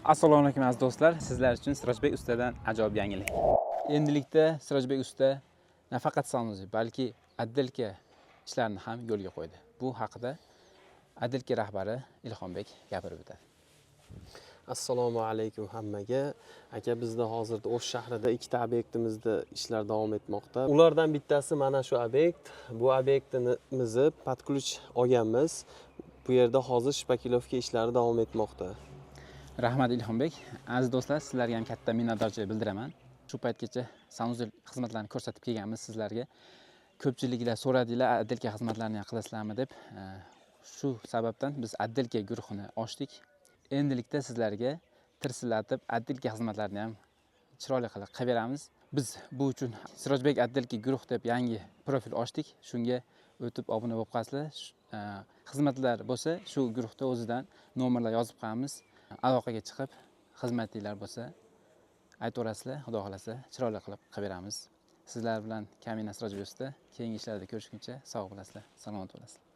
Assalomu alaykum aziz do'stlar. Sizlar uchun Sirojbek ustadan ajoyib yangilik. Endilikda Sirojbek usta nafaqat sanusi, balki отделка ishlarini ham yo'lga qo'ydi. Bu haqida отделка rahbari Ilhombek gapirib o'tadi. Assalomu alaykum hammaga. Aka, bizda hozirda O'sh shahrida ikkita obyektimizda ishlar davom etmoqda. Ulardan bittasi mana shu obyekt. Bu obyektimizni под ключ olganmiz. Bu yerda hozir shpakilovka ishlari davom etmoqda. Rahmat Ilhombek. Aziz do'stlar, sizlarga ham katta minnatdorchilik bildiraman. Shu paytgacha sanusi xizmatlarini ko'rsatib kelganmiz sizlarga. Ko'pchiliklar so'radinglar, отделка xizmatlarini qilasizlarmi deb. Shu sababdan biz отделка guruhini ochdik. Endilikda sizlarga tirsillatib отделка xizmatlarini ham chiroyli qilib beramiz. Biz bu uchun Sirojbek отделка guruh deb yangi profil ochdik. Shunga o'tib obuna bo'lib qolasizlar. Xizmatlar bo'lsa, shu guruhda o'zidan nomerlar yozib qo'yamiz. Aloqaga chiqib, xizmatlar bo'lsa aytaverasizlar, xudo xolasa chiroyli qilib beramiz. Sizlar bilan Kamina Sirojbek usta keyingi ishlarda ko'rishguncha sog' bo'lasizlar, salomat bo'lasizlar.